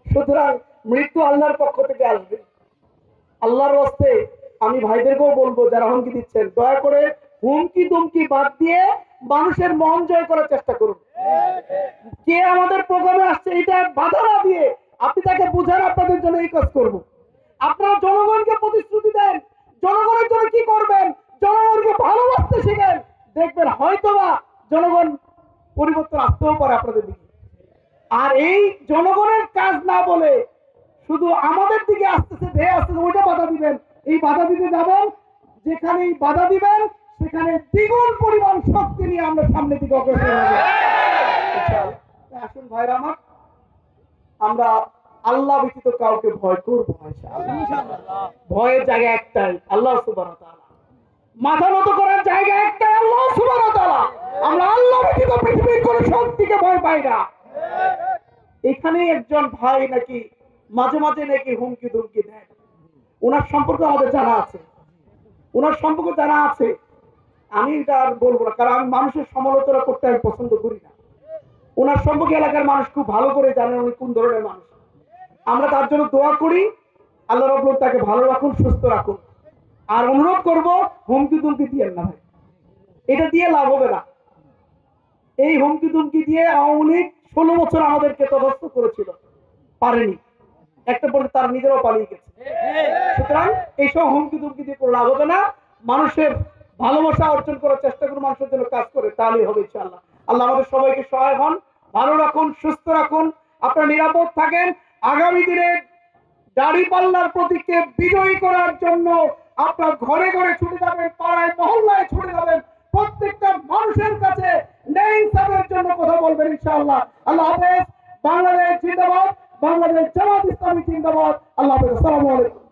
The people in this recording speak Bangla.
সুতরাং মৃত্যু আল্লাহর পক্ষ থেকে আসবে। আল্লাহর ওয়াস্তে আমি ভাইদেরকেও বলবো যারা হুমকি দিচ্ছেন, দয়া করে হুমকি দুমকি বাদ দিয়ে মানুষের মন জয় করার চেষ্টা করুন। কে আমাদের প্রোগ্রামে আসছে এটা বাধা না দিয়ে আপনি তাকে বুঝান আপনাদের জন্য এই কাজ করব। আপনারা জনগণকে প্রতিশ্রুতি দেন, জনগণের জন্য কি করবেন, জনগণকে ভালোবাসতে শিখেন, দেখবেন হয়তোবা জনগণ পরিবর্তন আসতেও পারে আপনাদের দিকে। আর এই জনগণের কাজ না বলে শুধু আমাদের দিকে আসতেছে ধেয়ে আসতেছে ওইটা বাধা দিবেন, এই বাধা দিতে যাবেন, যেখানে বাধা দিবেন সেখানে দ্বিগুণ পরিমাণ শক্তি নিয়ে আমরা সামনের দিকে অগ্রসর হব। আসুন ভাইরা আমার, আমরা আল্লাহ ব্যতীত কাউকে ভয় করবো না ইনশাআল্লাহ। ভয়ের জায়গা একটাই, আল্লাহ সুবহানাহু ওয়া তাআলা। মাথা নত করার জায়গা একটাই, আল্লাহ সুবহানাহু ওয়া তাআলা। আমরা আল্লাহ ব্যতীত পৃথিবীর কোন শক্তিকে ভয় পাই না। এখানে একজন ভাই নাকি মাঝে মাঝে নাকি হুমকি ধুমকি দেন, ওনার সম্পর্কে আমাদের জানা আছে, ওনার সম্পর্কে জানা আছে। আমি এটা আর বলবো না, কারণ আমি মানুষের সমালোচনা করতে আমি পছন্দ করি না। ওনার সম্পর্কে এলাকার মানুষ খুব ভালো করে জানেন উনি কোন ধরনের মানুষ। আমরা তার জন্য দোয়া করি, আল্লাহ রাব্বুল তাকে ভালো রাখুন, সুস্থ রাখুন। আর অনুরোধ করব, হুমকি দুমকি দিয়েন না ভাই, এটা দিয়ে লাভ হবে না। এই হুমকি দুমকি দিয়ে আওয়ামী লীগ 16 বছর আমাদেরকে তদস্ত করেছিল, পারেনি, একটা পরে তার নিজেরাও পালিয়ে গেছে। সুতরাং এইসব হুমকি দুমকি দিয়ে কোনো লাভ হবে না। মানুষের ভালোবাসা অর্জন করার চেষ্টা করুন, মানুষের জন্য কাজ করে, তাহলেই হবে ইনশাআল্লাহ। আল্লাহ আমাদের সবাইকে সহায় হন, ভালো রাখুন, সুস্থ রাখুন, আপনারা নিরাপদ থাকেন। আগামী দিনে দাঁড়িপাল্লার প্রতীককে বিজয়ী করার জন্য আপনার ঘরে ঘরে ছুটে যাবেন, পাড়ায় মহল্লায় ছুটে যাবেন, প্রত্যেকটা মানুষের কাছে ন্যায় ইনসাফের জন্য কথা বলবেন ইনশাআল্লাহ। আল্লাহ হাফেজ। বাংলাদেশ জিন্দাবাদ, বাংলাদেশ জামাত ইসলামী জিন্দাবাদ। আল্লাহ হাফেজ। আসসালামু আলাইকুম।